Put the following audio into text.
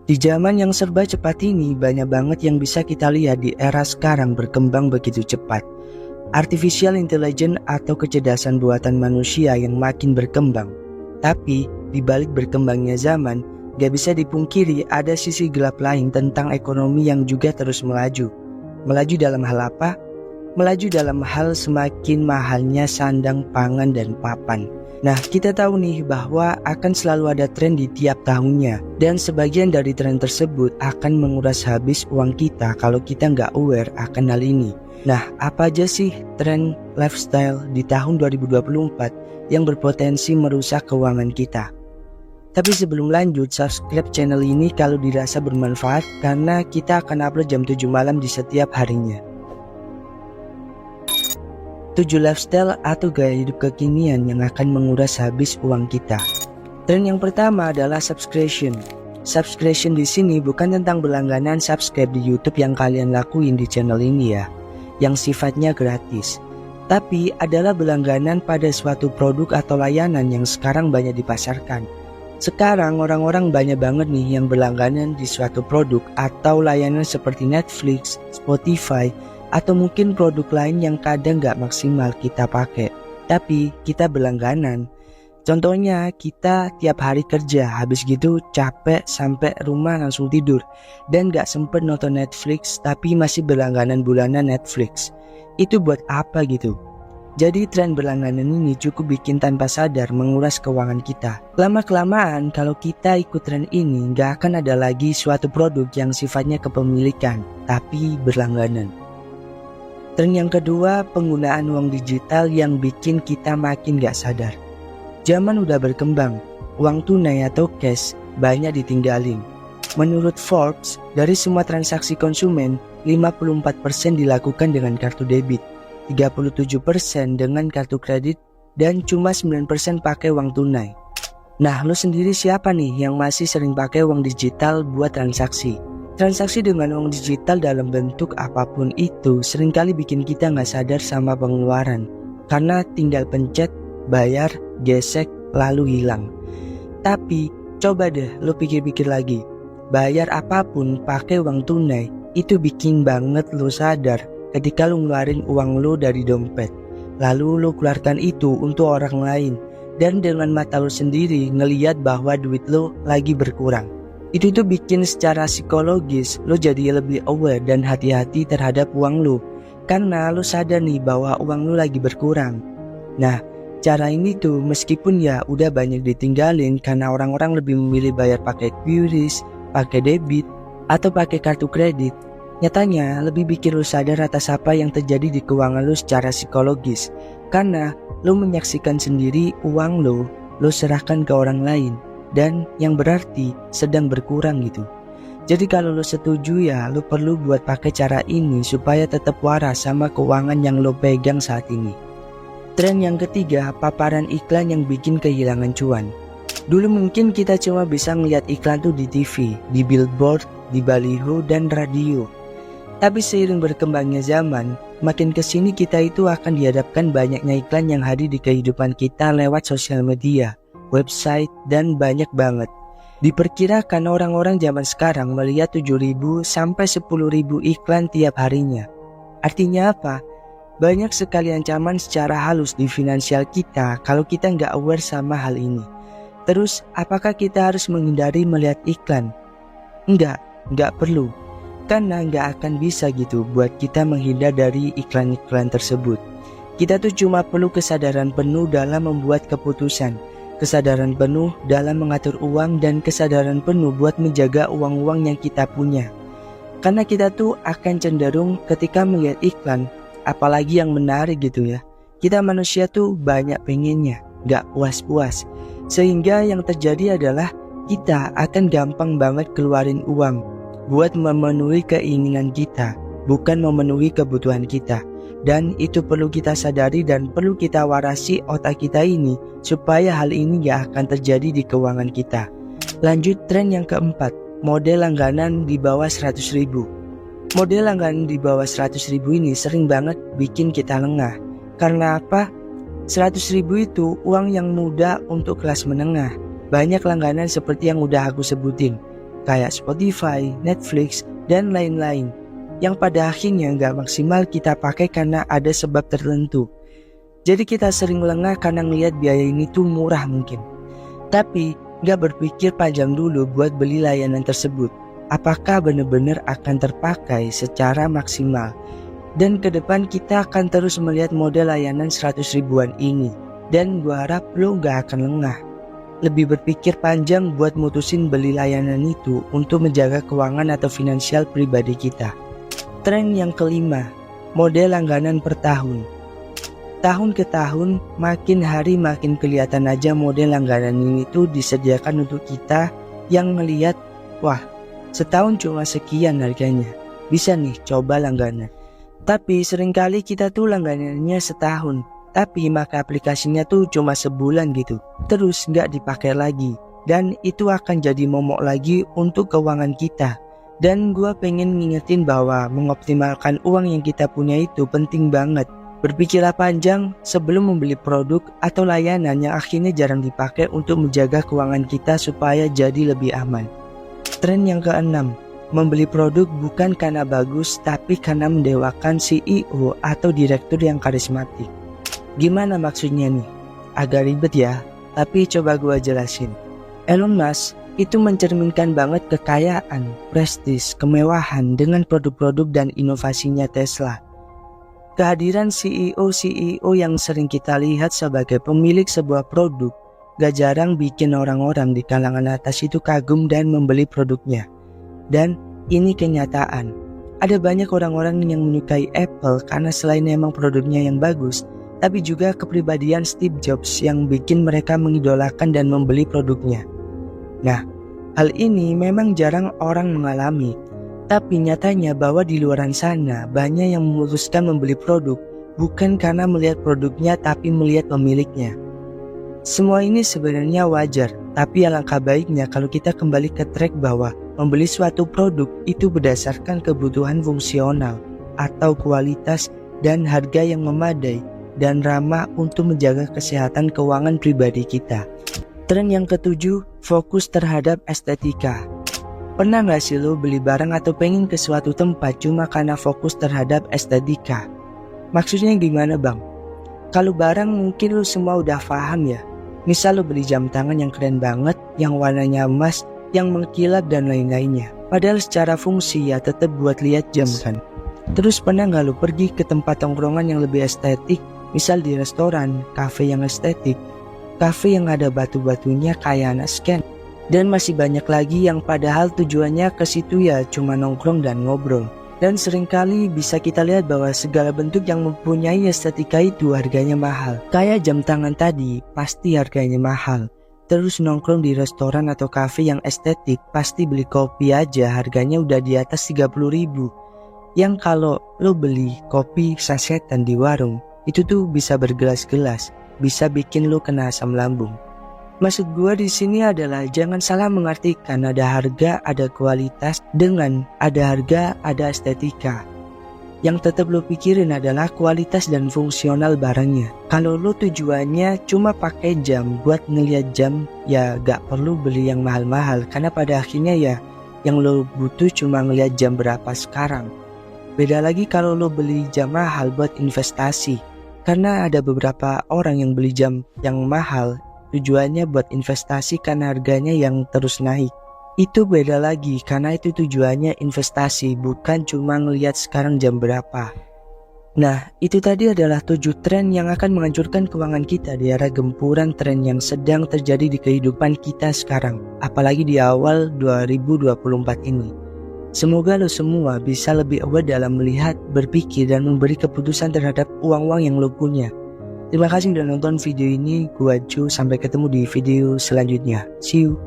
Di zaman yang serba cepat ini, banyak banget yang bisa kita lihat di era sekarang berkembang begitu cepat. Artificial intelligence atau kecerdasan buatan manusia yang makin berkembang. Tapi, di balik berkembangnya zaman, gak bisa dipungkiri ada sisi gelap lain tentang ekonomi yang juga terus melaju. Melaju dalam hal apa? Melaju dalam hal semakin mahalnya sandang, pangan, dan papan. Nah, kita tahu nih bahwa akan selalu ada tren di tiap tahunnya, dan sebagian dari tren tersebut akan menguras habis uang kita kalau kita nggak aware akan hal ini. Nah, apa aja sih tren lifestyle di tahun 2024 yang berpotensi merusak keuangan kita? Tapi sebelum lanjut, subscribe channel ini kalau dirasa bermanfaat karena kita akan upload jam 7 malam di setiap harinya. 7 lifestyle atau gaya hidup kekinian yang akan menguras habis uang kita. Tren yang pertama adalah subscription. Subscription di sini bukan tentang berlangganan subscribe di YouTube yang kalian lakuin di channel ini ya, yang sifatnya gratis. Tapi adalah berlangganan pada suatu produk atau layanan yang sekarang banyak dipasarkan. Sekarang orang-orang banyak banget nih yang berlangganan di suatu produk atau layanan seperti Netflix, Spotify, atau mungkin produk lain yang kadang gak maksimal kita pakai, tapi kita berlangganan. Contohnya kita tiap hari kerja, habis gitu capek sampai rumah langsung tidur dan gak sempet nonton Netflix tapi masih berlangganan bulanan Netflix. Itu buat apa gitu? Jadi tren berlangganan ini cukup bikin tanpa sadar menguras keuangan kita. Lama-kelamaan kalau kita ikut tren ini gak akan ada lagi suatu produk yang sifatnya kepemilikan, tapi berlangganan. Tren yang kedua, penggunaan uang digital yang bikin kita makin gak sadar. Zaman udah berkembang, uang tunai atau cash banyak ditinggalin. Menurut Forbes, dari semua transaksi konsumen, 54% dilakukan dengan kartu debit, 37% dengan kartu kredit, dan cuma 9% pakai uang tunai. Nah, lo sendiri siapa nih yang masih sering pakai uang digital buat transaksi? Transaksi dengan uang digital dalam bentuk apapun itu seringkali bikin kita nggak sadar sama pengeluaran. Karena tinggal pencet, bayar, gesek, lalu hilang. Tapi coba deh lo pikir-pikir lagi. Bayar apapun pakai uang tunai itu bikin banget lo sadar ketika lo ngeluarin uang lo dari dompet. Lalu lo keluarkan itu untuk orang lain. Dan dengan mata lo sendiri ngeliat bahwa duit lo lagi berkurang. Itu tuh bikin secara psikologis lo jadi lebih aware dan hati-hati terhadap uang lo, karena lo sadar nih bahwa uang lo lagi berkurang. Nah, cara ini tuh meskipun ya udah banyak ditinggalin karena orang-orang lebih memilih bayar pakai QRIS, pakai debit, atau pakai kartu kredit, nyatanya lebih bikin lo sadar atas apa yang terjadi di keuangan lo secara psikologis, karena lo menyaksikan sendiri uang lo serahkan ke orang lain. Dan yang berarti sedang berkurang gitu. Jadi kalau lo setuju ya lo perlu buat pakai cara ini supaya tetap waras sama keuangan yang lo pegang saat ini. Tren yang ketiga, paparan iklan yang bikin kehilangan cuan. Dulu mungkin kita cuma bisa ngeliat iklan tuh di TV, di billboard, di baliho, dan radio. Tapi seiring berkembangnya zaman, makin kesini kita itu akan dihadapkan banyaknya iklan yang hadir di kehidupan kita lewat sosial media, website, dan banyak banget. Diperkirakan orang-orang zaman sekarang melihat 7.000 sampai 10.000 iklan tiap harinya. Artinya apa? Banyak sekali ancaman secara halus di finansial kita kalau kita nggak aware sama hal ini. Terus, apakah kita harus menghindari melihat iklan? Nggak perlu. Karena nggak akan bisa gitu buat kita menghindar dari iklan-iklan tersebut. Kita tuh cuma perlu kesadaran penuh dalam membuat keputusan, kesadaran penuh dalam mengatur uang, dan kesadaran penuh buat menjaga uang-uang yang kita punya. Karena kita tuh akan cenderung ketika melihat iklan, apalagi yang menarik gitu ya, kita manusia tuh banyak pengennya, gak puas-puas. Sehingga yang terjadi adalah kita akan gampang banget keluarin uang buat memenuhi keinginan kita, bukan memenuhi kebutuhan kita. Dan itu perlu kita sadari dan perlu kita warasi otak kita ini supaya hal ini gak akan terjadi di keuangan kita. Lanjut tren yang keempat, model langganan di bawah 100.000. Model langganan di bawah 100.000 ini sering banget bikin kita lengah. Karena apa? 100.000 itu uang yang mudah untuk kelas menengah. Banyak langganan seperti yang udah aku sebutin. kayak Spotify, Netflix, dan lain-lain, yang pada akhirnya nggak maksimal kita pakai karena ada sebab tertentu. Jadi kita sering lengah karena ngeliat biaya ini tuh murah mungkin, tapi nggak berpikir panjang dulu buat beli layanan tersebut. Apakah benar-benar akan terpakai secara maksimal? Dan ke depan kita akan terus melihat model layanan 100 ribuan ini, dan gua harap lo nggak akan lengah. Lebih berpikir panjang buat mutusin beli layanan itu untuk menjaga keuangan atau finansial pribadi kita. Tren yang kelima, model langganan per tahun. Tahun ke tahun, makin hari makin kelihatan aja model langganan ini tuh disediakan untuk kita yang ngeliat, wah, setahun cuma sekian harganya, bisa nih coba langganan. Tapi seringkali kita tuh langganannya setahun, tapi maka aplikasinya tuh cuma sebulan gitu, terus nggak dipakai lagi, dan itu akan jadi momok lagi untuk keuangan kita. Dan gue pengen ngingetin bahwa mengoptimalkan uang yang kita punya itu penting banget. Berpikirlah panjang sebelum membeli produk atau layanan yang akhirnya jarang dipakai untuk menjaga keuangan kita supaya jadi lebih aman. Tren yang keenam, membeli produk bukan karena bagus tapi karena mendewakan CEO atau direktur yang karismatik. Gimana maksudnya nih? Agak ribet ya, tapi coba gue jelasin. Elon Musk itu mencerminkan banget kekayaan, prestis, kemewahan dengan produk-produk dan inovasinya Tesla. Kehadiran CEO yang sering kita lihat sebagai pemilik sebuah produk gak jarang bikin orang-orang di kalangan atas itu kagum dan membeli produknya. Dan ini kenyataan. Ada banyak orang-orang yang menyukai Apple karena selain emang produknya yang bagus, tapi juga kepribadian Steve Jobs yang bikin mereka mengidolakan dan membeli produknya. Nah, hal ini memang jarang orang mengalami, tapi nyatanya bahwa di luar sana banyak yang memutuskan membeli produk bukan karena melihat produknya tapi melihat pemiliknya. Semua ini sebenarnya wajar, tapi alangkah baiknya kalau kita kembali ke track bahwa membeli suatu produk itu berdasarkan kebutuhan fungsional atau kualitas dan harga yang memadai dan ramah untuk menjaga kesehatan keuangan pribadi kita. Tren yang ketujuh, fokus terhadap estetika. Pernah gak sih lo beli barang atau pengen ke suatu tempat cuma karena fokus terhadap estetika? Maksudnya gimana bang? Kalau barang mungkin lo semua udah paham ya. Misal lo beli jam tangan yang keren banget, yang warnanya emas, yang mengkilap dan lain-lainnya. Padahal secara fungsi ya tetap buat lihat jam kan. Terus pernah gak lo pergi ke tempat tongkrongan yang lebih estetik? Misal di restoran, kafe yang estetik, kafe yang ada batu-batunya kayak anak scan, dan masih banyak lagi yang padahal tujuannya ke situ ya cuma nongkrong dan ngobrol. Dan seringkali bisa kita lihat bahwa segala bentuk yang mempunyai estetika itu harganya mahal. Kayak jam tangan tadi pasti harganya mahal. Terus nongkrong di restoran atau kafe yang estetik pasti beli kopi aja harganya udah di atas 30.000. Yang kalau lo beli kopi sasetan di warung itu tuh bisa bergelas-gelas, bisa bikin lo kena asam lambung. Maksud gue di sini adalah jangan salah mengartikan ada harga, ada kualitas dengan ada harga, ada estetika. Yang tetap lo pikirin adalah kualitas dan fungsional barangnya. Kalau lo tujuannya cuma pakai jam buat ngeliat jam, ya gak perlu beli yang mahal-mahal karena pada akhirnya ya yang lo butuh cuma ngeliat jam berapa sekarang. Beda lagi kalau lo beli jam mahal buat investasi. Karena ada beberapa orang yang beli jam yang mahal tujuannya buat investasi karena harganya yang terus naik. Itu beda lagi karena itu tujuannya investasi bukan cuma ngelihat sekarang jam berapa. Nah, itu tadi adalah 7 tren yang akan menghancurkan keuangan kita di era gempuran tren yang sedang terjadi di kehidupan kita sekarang, apalagi di awal 2024 ini. Semoga lo semua bisa lebih aware dalam melihat, berpikir, dan memberi keputusan terhadap uang-uang yang lo punya. Terima kasih sudah nonton video ini. Gua Ju, sampai ketemu di video selanjutnya. See you.